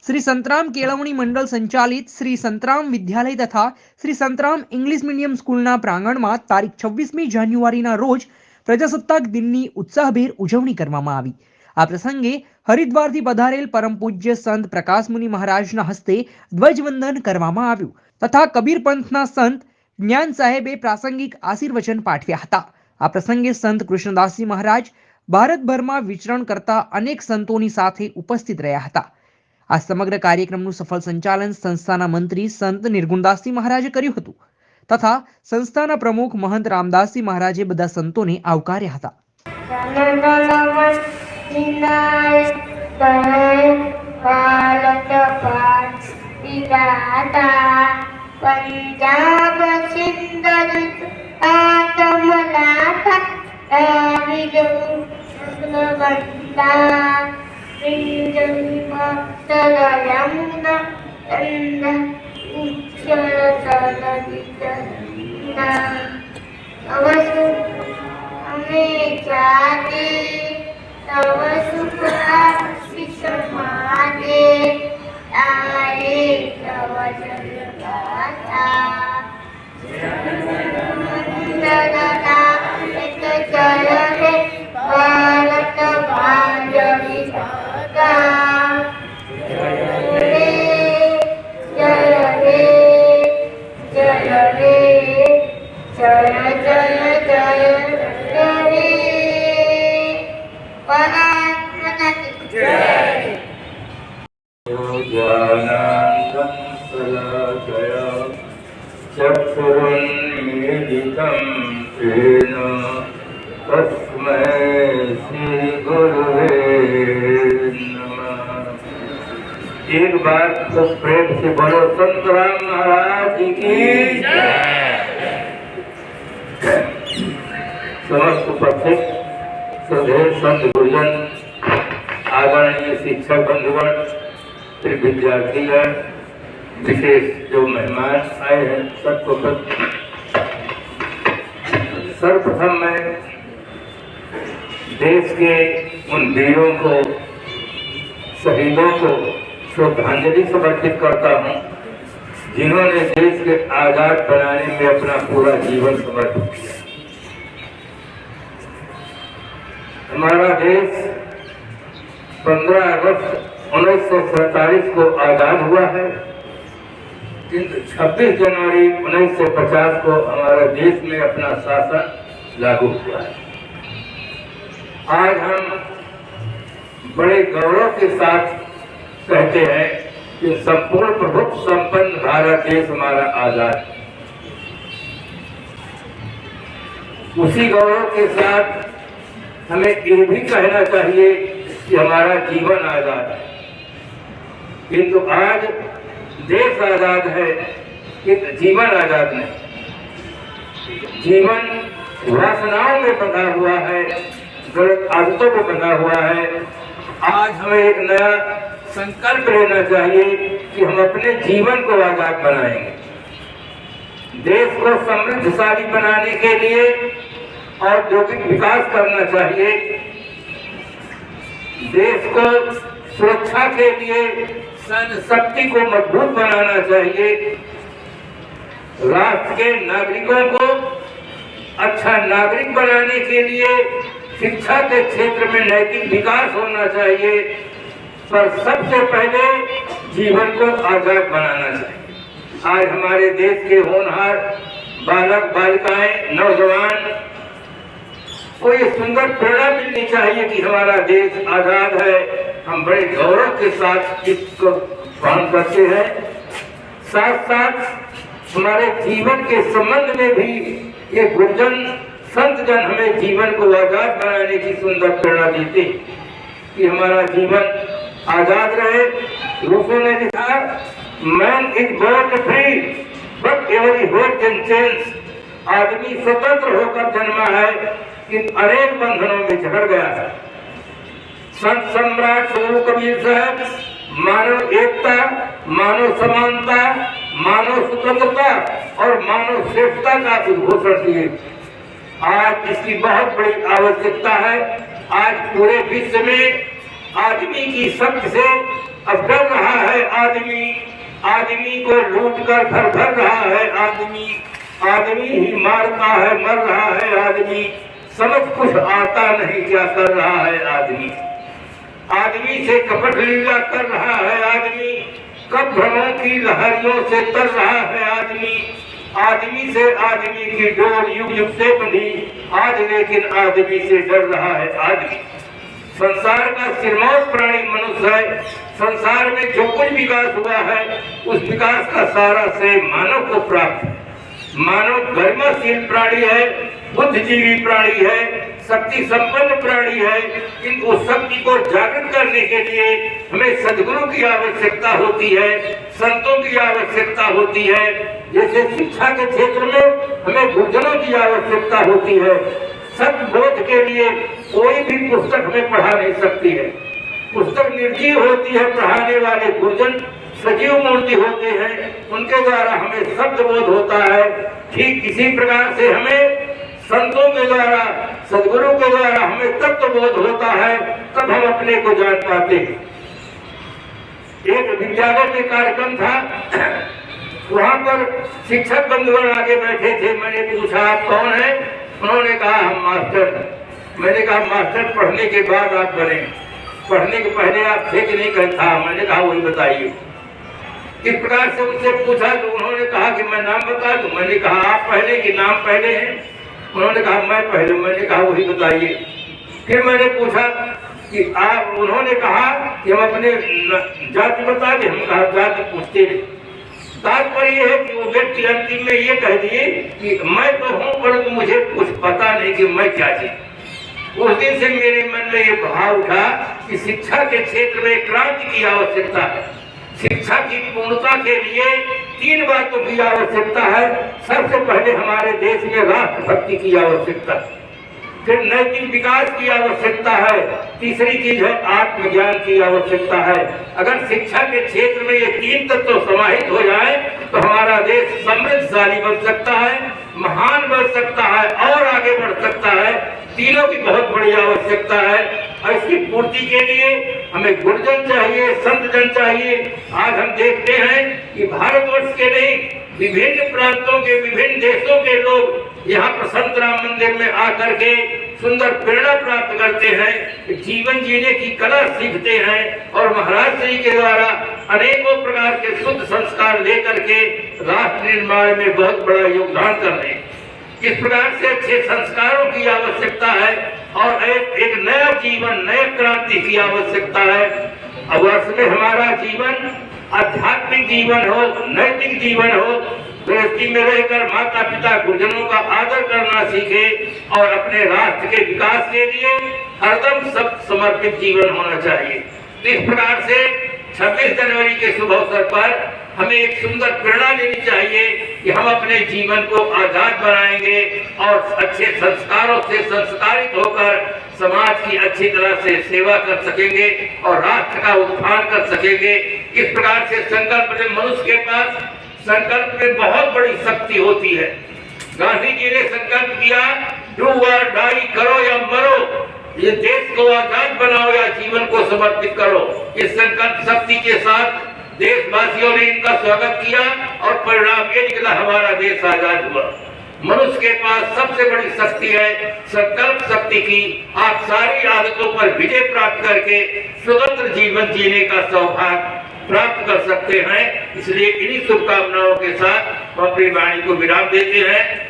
श्री संतराम केळवणी मंडल संचालित श्री संतराम विद्यालय तथा श्री संतराम इंग्लिश मीडियम स्कूलना प्रांगणમાં તારીખ 26મી જાન્યુઆરીના રોજ પ્રજાસત્તાક દિનની ઉત્સાહભેર ઉજવણી કરવામાં આવી। આ પ્રસંગે હરિદ્વારથી પધારેલ પરમ પૂજ્ય સંત પ્રકાશમુનિ મહારાજના હસ્તે ધ્વજવંદન કરવામાં આવ્યું તથા કબીર પંથના સંત જ્ઞાન સાહેબે પ્રાસંગિક આશીર્વચન પાઠવ્યા હતા। આ પ્રસંગે સંત કૃષ્ણદાસજી મહારાજ ભારતભરમાં વિચરણ કરતા અનેક સંતોની સાથે ઉપસ્થિત રહ્યા હતા। આ સમગ્ર કાર્યક્રમનું સફળ સંચાલન સંસ્થાના મંત્રી સંત નિર્ગુણદાસજી મહારાજે કર્યું હતું તથા સંસ્થાના પ્રમુખ મહંત રામદાસજી મહારાજે બધા સંતોને આવકાર્યા હતા। एक बार तो प्रेम से बोलो संतराम महाराज की समस्त उपस्थित श्रद्धेय संत गुरुजन, आदरणीय शिक्षक बंधुगण, फिर विद्यार्थीगण, विशेष जो मेहमान आए हैं सबको सर्वप्रथम मैं देश के उन वीरों को, शहीदों को श्रद्धांजलि समर्पित करता हूँ जिन्होंने देश के आजाद बनाने में अपना पूरा जीवन समर्पित किया। हमारा देश 15 अगस्त 1947 को आजाद हुआ है, किंतु 26 जनवरी 1950 को हमारा देश में अपना शासन लागू हुआ है। आज हम बड़े गौरव के साथ कहते हैं कि संपूर्ण प्रभुत्व संपन्न भारत देश हमारा आजाद है। उसी गौरव के साथ हमें ये भी कहना चाहिए कि हमारा जीवन आजाद है, किंतु आज देश आजाद है किंतु जीवन आजाद नहीं। जीवन वासनाओं में बंधा हुआ है, गलत आदतों में बंधा हुआ है। आज हमें एक नया संकल्प लेना चाहिए कि हम अपने जीवन को आजाद बनाएंगे। देश को समृद्धशाली बनाने के लिए औद्योगिक विकास करना चाहिए, देश को सुरक्षा के लिए सैन्य शक्ति को मजबूत बनाना चाहिए, राष्ट्र के नागरिकों को अच्छा नागरिक बनाने के लिए शिक्षा के क्षेत्र में नैतिक विकास होना चाहिए, पर सबसे पहले जीवन को आजाद बनाना चाहिए। आज हमारे देश के होनहार बालक बालिकाएं, नौजवान को ये सुंदर प्रेरणा मिलनी चाहिए कि हमारा देश आजाद है। हम बड़े गौरव के साथ इसको पालन करते हैं। साथ साथ हमारे जीवन के संबंध में भी ये गुरुजन संत जन हमें जीवन को आजाद बनाने की सुंदर प्रेरणा देते कि हमारा जीवन आजाद रहे। रूसो ने लिखा, man is born free but every hope can change. आदमी स्वतंत्र होकर जन्मा है कि अनेक बंधनों में जकड़ गया है। संत सम्राट गुरु कबीर साहब मानव एकता, मानव समानता, मानव स्वतंत्रता और मानव श्रेष्ठता का उद्घोषण दिए। आज इसकी बहुत बड़ी आवश्यकता है। आज पूरे विश्व में आदमी की शक्ति से अब डर रहा है आदमी को लूट कर घर भर रहा है, आदमी ही मारता है, मर रहा है आदमी, समझ कुछ आता नहीं क्या कर रहा है आदमी से कपट लीला कर रहा है आदमी, कब भ्रमों की लहरियों से तर रहा है आदमी से आदमी की डोर युग युग से बंधी आज, लेकिन आदमी से डर रहा है आदमी। संसार का सिरमौर प्राणी मनुष्य है। संसार में जो कुछ विकास हुआ है उस विकास का सारा श्रेय मानव को प्राप्त है। मानव गरिमाशील प्राणी है, बुद्धिजीवी प्राणी है, शक्ति संपन्न प्राणी है। इन उस शक्ति को जागृत करने के लिए हमें सद्गुरु की आवश्यकता होती है, संतों की आवश्यकता होती है। जैसे शिक्षा के क्षेत्र में हमें गुरुजनों की आवश्यकता होती है। सद्बोध के लिए कोई भी पुस्तक हमें पढ़ा नहीं सकती है। पुस्तक निर्जीव होती है, पढ़ाने वाले गुरुजन सजीव मूर्ति होते हैं, उनके द्वारा हमें शब्द बोध होता है। ठीक इसी प्रकार से हमें संतों के द्वारा, सदगुरु के द्वारा हमें तत्व बोध होता है, तब हम अपने को जान पाते हैं। एक विद्यालय में कार्यक्रम था, वहाँ पर शिक्षक बंधुगण आगे बैठे थे। मैंने पूछा आप कौन है? उन्होंने कहा हम मास्टर हैं। मैंने कहा मास्टर पढ़ने के बाद आप बने, पढ़ने के पहले आप थे कि नहीं? कहता था। मैंने कहा वही बताइए। इस प्रकार से उनसे पूछा तो उन्होंने कहा कि मैं नाम बता दूं। मैंने कहा आप पहले कि नाम पहले हैं? उन्होंने कहा मैं पहले। मैंने कहा वही बताइए। फिर मैंने पूछा कि आप, उन्होंने कहा कि हम अपने जाति बता दें। हम कहा जाति पूछते नहीं। तात्पर्य यह है कि वो व्यक्ति अंतिम में ये कह दिए कि मैं तो हूँ परंतु मुझे कुछ पता नहीं कि मैं क्या चीज। उस दिन से मेरे मन में ये भाव उठा कि शिक्षा के क्षेत्र में क्रांति की आवश्यकता है। शिक्षा की पूर्णता के लिए 3 बातों की आवश्यकता है। सबसे पहले हमारे देश में राष्ट्रभक्ति की आवश्यकता है, फिर नैतिक विकास की आवश्यकता है, तीसरी चीज है आत्मज्ञान की आवश्यकता है। अगर शिक्षा के क्षेत्र में ये 3 तत्व समाहित हो जाए तो हमारा देश समृद्धशाली बन सकता है, महान बन सकता है और आगे बढ़ सकता है। तीनों की बहुत बड़ी आवश्यकता है और इसकी पूर्ति के लिए हमें गुरुजन चाहिए, संत जन चाहिए। आज हम देखते हैं कि भारतवर्ष के नहीं, विभिन्न प्रांतों के, विभिन्न देशों के लोग यहाँ पर संत राम मंदिर में आकर के सुंदर प्रेरणा प्राप्त करते हैं, जीवन जीने की कला सीखते हैं और महाराज श्री के द्वारा अनेकों प्रकार के शुद्ध संस्कार लेकर के राष्ट्र निर्माण में बहुत बड़ा योगदान कर रहे हैं। इस प्रकार से अच्छे संस्कारों की आवश्यकता है और एक नया जीवन, नए क्रांति की आवश्यकता है। अब वर्ष में हमारा जीवन आध्यात्मिक जीवन हो, नैतिक जीवन हो, गृहस्थी में रहकर माता पिता गुरुजनों का आदर करना सीखे और अपने राष्ट्र के विकास के लिए हरदम सब समर्पित जीवन होना चाहिए। इस प्रकार से 26 जनवरी के शुभ अवसर पर हमें एक सुंदर प्रेरणा लेनी चाहिए कि हम अपने जीवन को आजाद बनाएंगे और अच्छे संस्कारों से संस्कारित होकर समाज की अच्छी तरह से सेवा कर सकेंगे और राष्ट्र का उत्थान कर सकेंगे। इस प्रकार से संकल्प में मनुष्य के पास संकल्प में बहुत बड़ी शक्ति होती है। गांधी जी ने संकल्प किया, डू और डाई, करो या मरो, ये देश को आजाद बनाओ या जीवन को समर्पित करो। इस संकल्प शक्ति के साथ देशवासियों ने इनका स्वागत किया और परिणाम ये निकला, हमारा देश आजाद हुआ। मनुष्य के पास सबसे बड़ी शक्ति है संकल्प शक्ति की। आप सारी आदतों पर विजय प्राप्त करके स्वतंत्र जीवन जीने का सौभाग्य प्राप्त कर सकते हैं। इसलिए इन्हीं शुभकामनाओं के साथ हम अपनी वाणी को विराम देते हैं।